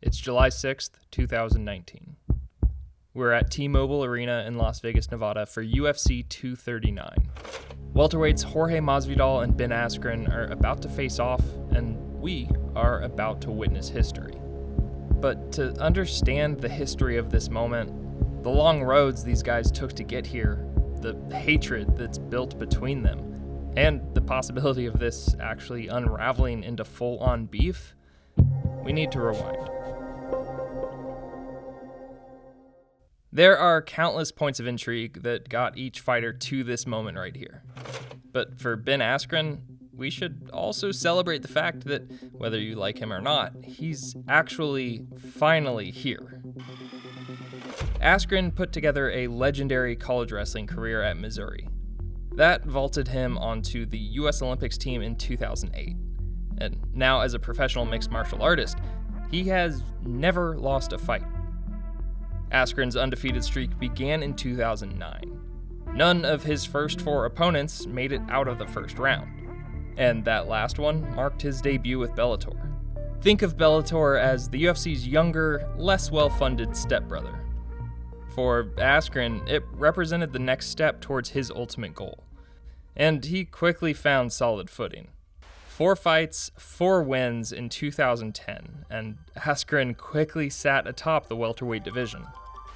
It's July 6th, 2019. We're at T-Mobile Arena in Las Vegas, Nevada for UFC 239. Welterweights Jorge Masvidal and Ben Askren are about to face off, and we are about to witness history. But to understand the history of this moment, the long roads these guys took to get here, the hatred that's built between them, and the possibility of this actually unraveling into full-on beef, we need to rewind. There are countless points of intrigue that got each fighter to this moment right here. But for Ben Askren, we should also celebrate the fact that, whether you like him or not, he's actually finally here. Askren put together a legendary college wrestling career at Missouri. That vaulted him onto the US Olympics team in 2008. And now as a professional mixed martial artist, he has never lost a fight. Askren's undefeated streak began in 2009. None of his first four opponents made it out of the first round. And that last one marked his debut with Bellator. Think of Bellator as the UFC's younger, less well-funded stepbrother. For Askren, it represented the next step towards his ultimate goal. And he quickly found solid footing. 4 fights, 4 wins in 2010, and Askren quickly sat atop the welterweight division.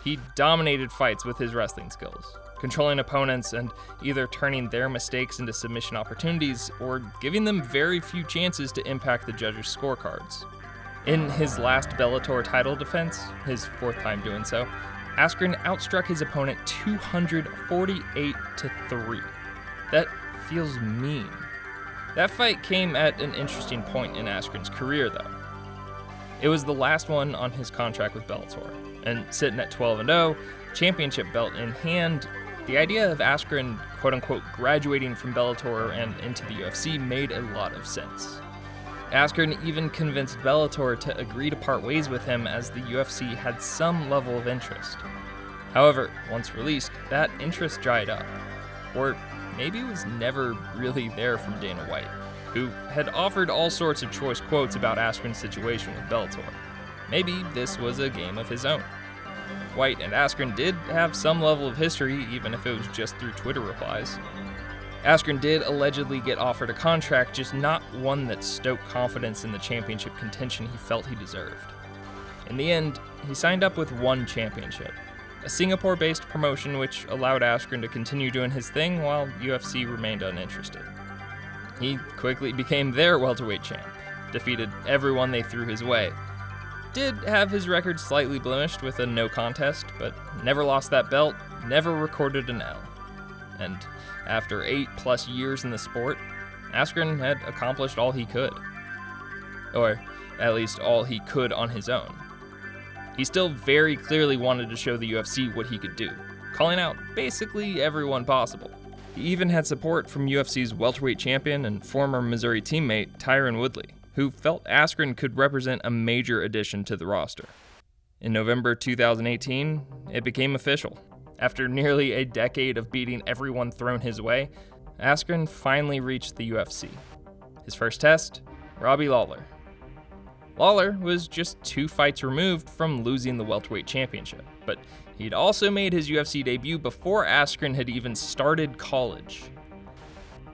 He dominated fights with his wrestling skills, controlling opponents and either turning their mistakes into submission opportunities or giving them very few chances to impact the judges' scorecards. In his last Bellator title defense, his 4th time doing so, Askren outstruck his opponent 248-3. That feels mean. That fight came at an interesting point in Askren's career, though. It was the last one on his contract with Bellator, and sitting at 12-0, championship belt in hand, the idea of Askren, quote-unquote, graduating from Bellator and into the UFC made a lot of sense. Askren even convinced Bellator to agree to part ways with him as the UFC had some level of interest. However, once released, that interest dried up. Or maybe it was never really there from Dana White, who had offered all sorts of choice quotes about Askren's situation with Bellator. Maybe this was a game of his own. White and Askren did have some level of history, even if it was just through Twitter replies. Askren did allegedly get offered a contract, just not one that stoked confidence in the championship contention he felt he deserved. In the end, he signed up with one championship, a Singapore-based promotion which allowed Askren to continue doing his thing while UFC remained uninterested. He quickly became their welterweight champ, defeated everyone they threw his way. Did have his record slightly blemished with a no contest, but never lost that belt, never recorded an L. And after 8+ years in the sport, Askren had accomplished all he could. Or at least all he could on his own. He still very clearly wanted to show the UFC what he could do, calling out basically everyone possible. He even had support from UFC's welterweight champion and former Missouri teammate Tyron Woodley, who felt Askren could represent a major addition to the roster. In November 2018, it became official. After nearly a decade of beating everyone thrown his way, Askren finally reached the UFC. His first test, Robbie Lawler. Lawler was just 2 fights removed from losing the welterweight championship, but he'd also made his UFC debut before Askren had even started college.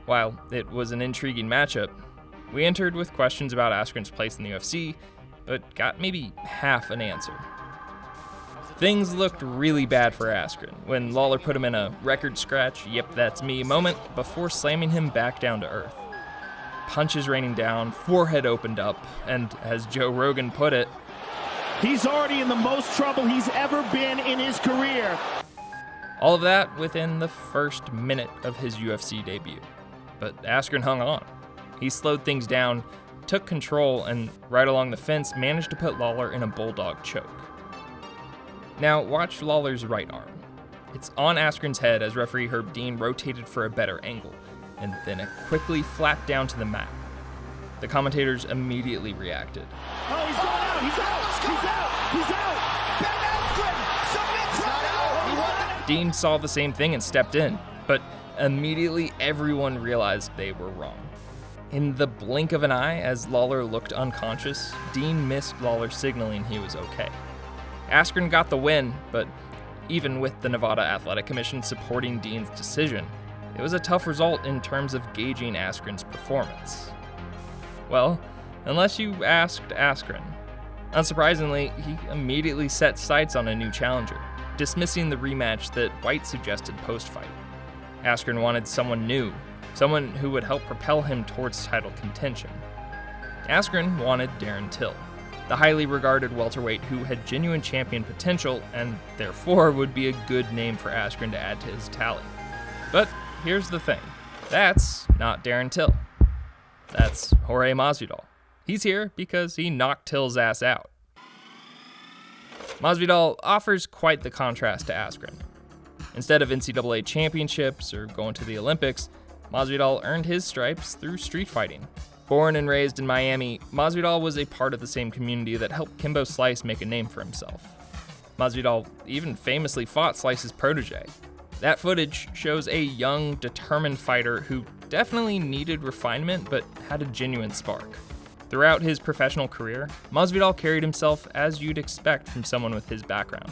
While it was an intriguing matchup, we entered with questions about Askren's place in the UFC, but got maybe half an answer. Things looked really bad for Askren when Lawler put him in a record scratch, yep that's me moment, before slamming him back down to earth. Punches raining down, forehead opened up, and as Joe Rogan put it, he's already in the most trouble he's ever been in his career. All of that within the first minute of his UFC debut. But Askren hung on. He slowed things down, took control, and right along the fence managed to put Lawler in a bulldog choke. Now watch Lawler's right arm. It's on Askren's head as referee Herb Dean rotated for a better angle, and then it quickly flapped down to the mat. The commentators immediately reacted. Oh, he's going out! He's out! Ben Askren! Dean saw the same thing and stepped in, but immediately everyone realized they were wrong. In the blink of an eye, as Lawler looked unconscious, Dean missed Lawler signaling he was okay. Askren got the win, but even with the Nevada Athletic Commission supporting Dean's decision, it was a tough result in terms of gauging Askren's performance. Well, unless you asked Askren. Unsurprisingly, he immediately set sights on a new challenger, dismissing the rematch that White suggested post-fight. Askren wanted someone new, someone who would help propel him towards title contention. Askren wanted Darren Till, the highly regarded welterweight who had genuine champion potential and therefore would be a good name for Askren to add to his tally. But here's the thing, that's not Darren Till. That's Jorge Masvidal. He's here because he knocked Till's ass out. Masvidal offers quite the contrast to Askren. Instead of NCAA championships or going to the Olympics, Masvidal earned his stripes through street fighting. Born and raised in Miami, Masvidal was a part of the same community that helped Kimbo Slice make a name for himself. Masvidal even famously fought Slice's protege. That footage shows a young, determined fighter who definitely needed refinement but had a genuine spark. Throughout his professional career, Masvidal carried himself as you'd expect from someone with his background.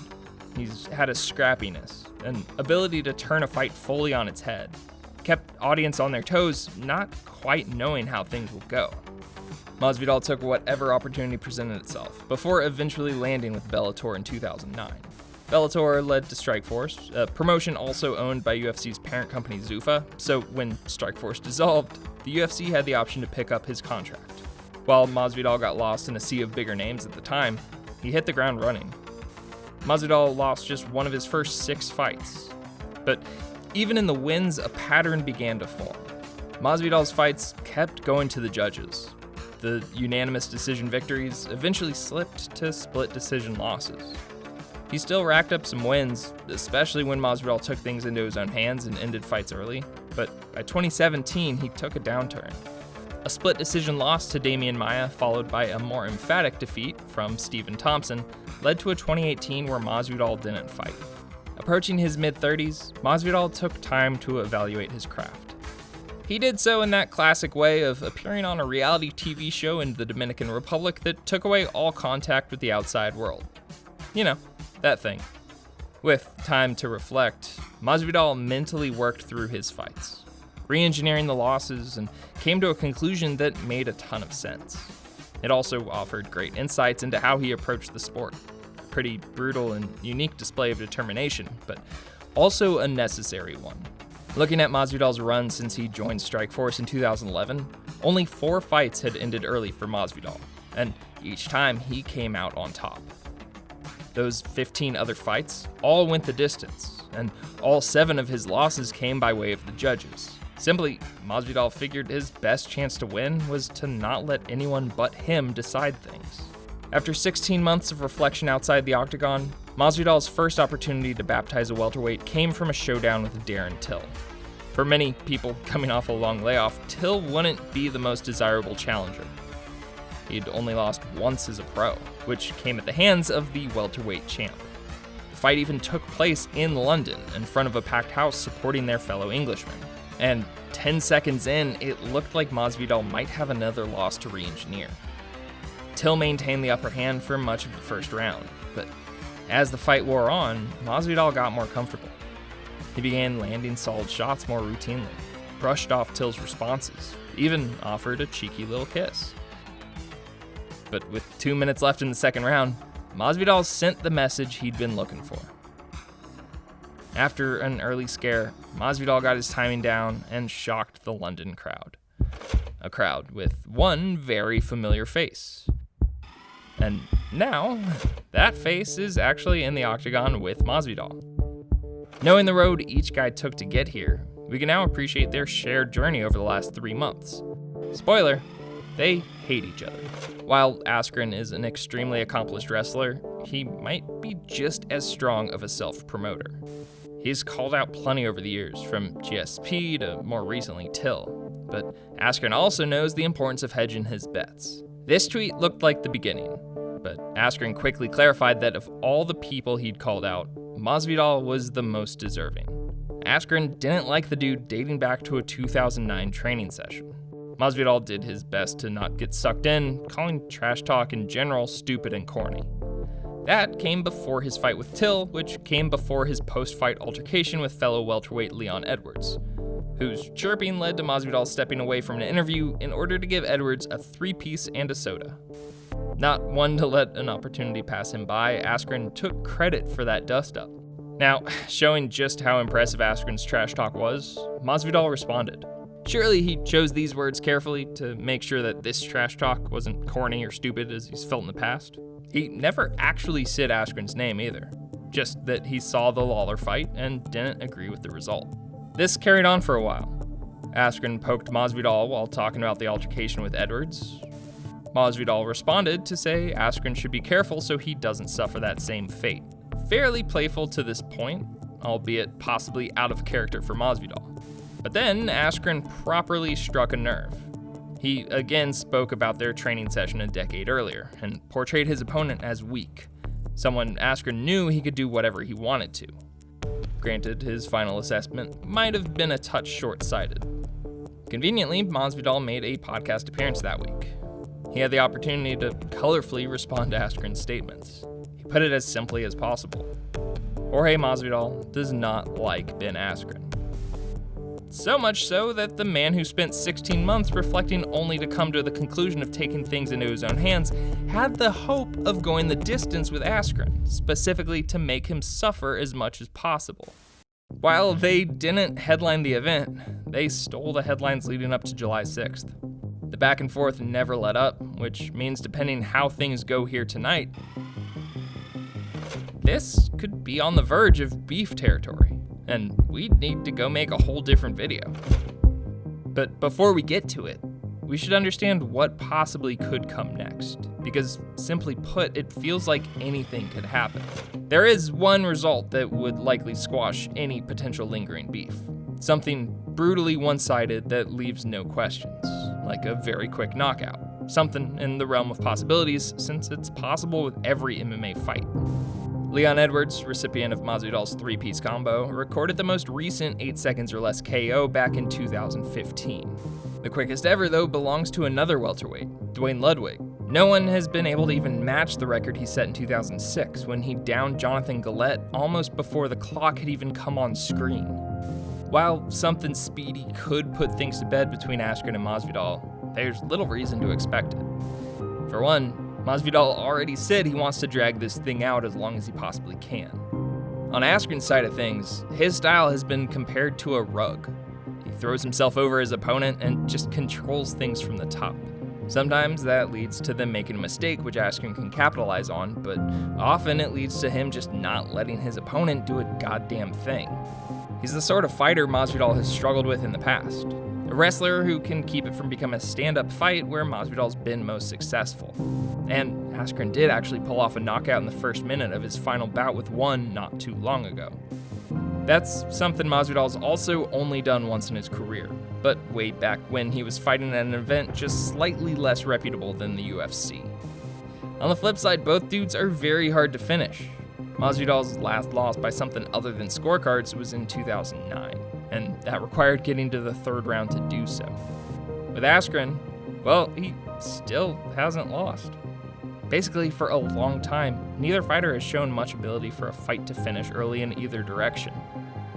He's had a scrappiness, an ability to turn a fight fully on its head, kept audience on their toes, not quite knowing how things will go. Masvidal took whatever opportunity presented itself, before eventually landing with Bellator in 2009. Bellator led to Strikeforce, a promotion also owned by UFC's parent company Zuffa, so when Strikeforce dissolved, the UFC had the option to pick up his contract. While Masvidal got lost in a sea of bigger names at the time, he hit the ground running. Masvidal lost just one of his first 6 fights, but even in the wins, a pattern began to form. Masvidal's fights kept going to the judges. The unanimous decision victories eventually slipped to split decision losses. He still racked up some wins, especially when Masvidal took things into his own hands and ended fights early, but by 2017 he took a downturn. A split decision loss to Damian Maia, followed by a more emphatic defeat from Stephen Thompson, led to a 2018 where Masvidal didn't fight. Approaching his mid-30s, Masvidal took time to evaluate his craft. He did so in that classic way of appearing on a reality TV show in the Dominican Republic that took away all contact with the outside world. You know, that thing. With time to reflect, Masvidal mentally worked through his fights, re-engineering the losses, and came to a conclusion that made a ton of sense. It also offered great insights into how he approached the sport. Pretty brutal and unique display of determination, but also a necessary one. Looking at Masvidal's run since he joined Strikeforce in 2011, only 4 fights had ended early for Masvidal, and each time he came out on top. Those 15 other fights all went the distance, and all 7 of his losses came by way of the judges. Simply, Masvidal figured his best chance to win was to not let anyone but him decide things. After 16 months of reflection outside the octagon, Masvidal's first opportunity to baptize a welterweight came from a showdown with Darren Till. For many people coming off a long layoff, Till wouldn't be the most desirable challenger. He'd only lost once as a pro, which came at the hands of the welterweight champ. The fight even took place in London, in front of a packed house supporting their fellow Englishman. And 10 seconds in, it looked like Masvidal might have another loss to re-engineer. Till maintained the upper hand for much of the first round, but as the fight wore on, Masvidal got more comfortable. He began landing solid shots more routinely, brushed off Till's responses, even offered a cheeky little kiss. But with 2 minutes left in the second round, Masvidal sent the message he'd been looking for. After an early scare, Masvidal got his timing down and shocked the London crowd. A crowd with one very familiar face. And now, that face is actually in the octagon with Masvidal. Knowing the road each guy took to get here, we can now appreciate their shared journey over the last 3 months. Spoiler, they hate each other. While Askren is an extremely accomplished wrestler, he might be just as strong of a self-promoter. He's called out plenty over the years, from GSP to more recently Till, but Askren also knows the importance of hedging his bets. This tweet looked like the beginning, but Askren quickly clarified that of all the people he'd called out, Masvidal was the most deserving. Askren didn't like the dude dating back to a 2009 training session. Masvidal did his best to not get sucked in, calling trash talk in general stupid and corny. That came before his fight with Till, which came before his post-fight altercation with fellow welterweight Leon Edwards, whose chirping led to Masvidal stepping away from an interview in order to give Edwards a 3-piece and a soda. Not one to let an opportunity pass him by, Askren took credit for that dust-up. Now, showing just how impressive Askren's trash talk was, Masvidal responded. Surely he chose these words carefully to make sure that this trash talk wasn't corny or stupid as he's felt in the past. He never actually said Askren's name either, just that he saw the Lawler fight and didn't agree with the result. This carried on for a while. Askren poked Masvidal while talking about the altercation with Edwards. Masvidal responded to say Askren should be careful so he doesn't suffer that same fate. Fairly playful to this point, albeit possibly out of character for Masvidal. But then Askren properly struck a nerve. He again spoke about their training session a decade earlier and portrayed his opponent as weak, someone Askren knew he could do whatever he wanted to. Granted, his final assessment might have been a touch short-sighted. Conveniently, Masvidal made a podcast appearance that week. He had the opportunity to colorfully respond to Askren's statements. He put it as simply as possible. Jorge Masvidal does not like Ben Askren. So much so that the man who spent 16 months reflecting only to come to the conclusion of taking things into his own hands had the hope of going the distance with Askren, specifically to make him suffer as much as possible. While they didn't headline the event, they stole the headlines leading up to July 6th. The back and forth never let up, which means depending how things go here tonight, this could be on the verge of beef territory, and we'd need to go make a whole different video. But before we get to it, we should understand what possibly could come next, because simply put, it feels like anything could happen. There is one result that would likely squash any potential lingering beef. Something brutally one-sided that leaves no questions, like a very quick knockout. Something in the realm of possibilities, since it's possible with every MMA fight. Leon Edwards, recipient of Masvidal's 3-piece combo, recorded the most recent 8 seconds or less KO back in 2015. The quickest ever, though, belongs to another welterweight, Duane Ludwig. No one has been able to even match the record he set in 2006 when he downed Jonathan Gillette almost before the clock had even come on screen. While something speedy could put things to bed between Askren and Masvidal, there's little reason to expect it. For one, Masvidal already said he wants to drag this thing out as long as he possibly can. On Askren's side of things, his style has been compared to a rug. He throws himself over his opponent and just controls things from the top. Sometimes that leads to them making a mistake which Askren can capitalize on, but often it leads to him just not letting his opponent do a goddamn thing. He's the sort of fighter Masvidal has struggled with in the past. A wrestler who can keep it from becoming a stand-up fight where Masvidal's been most successful. And Askren did actually pull off a knockout in the first minute of his final bout with one not too long ago. That's something Masvidal's also only done once in his career, but way back when he was fighting at an event just slightly less reputable than the UFC. On the flip side, both dudes are very hard to finish. Masvidal's last loss by something other than scorecards was in 2009, and that required getting to the third round to do so. With Askren, well, he still hasn't lost. Basically, for a long time, neither fighter has shown much ability for a fight to finish early in either direction.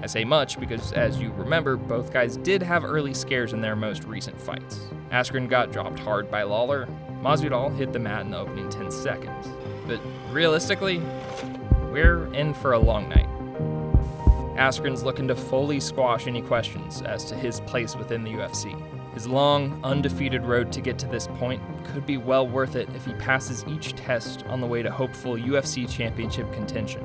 I say much because, as you remember, both guys did have early scares in their most recent fights. Askren got dropped hard by Lawler, Masvidal hit the mat in the opening 10 seconds. But realistically, we're in for a long night. Askren's looking to fully squash any questions as to his place within the UFC. His long, undefeated road to get to this point could be well worth it if he passes each test on the way to hopeful UFC championship contention.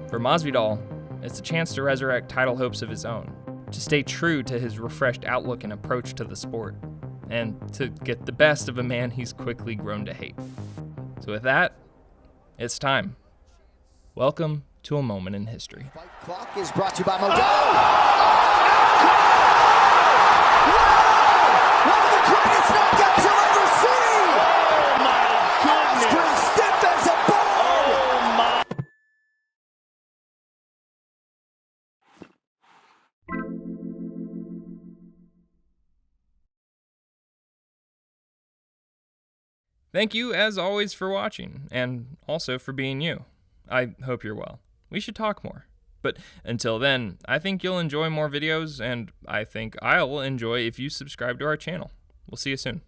For Masvidal, it's a chance to resurrect title hopes of his own, to stay true to his refreshed outlook and approach to the sport, and to get the best of a man he's quickly grown to hate. So with that, it's time. Welcome to a moment in history. Fight clock is brought to you by Modelo. One of the greatest knockouts you'll ever see! Oh my goodness! Stiff as a Thank you, as always, for watching, and also for being you. I hope you're well. We should talk more. But until then, I think you'll enjoy more videos, and I think I'll enjoy if you subscribe to our channel. We'll see you soon.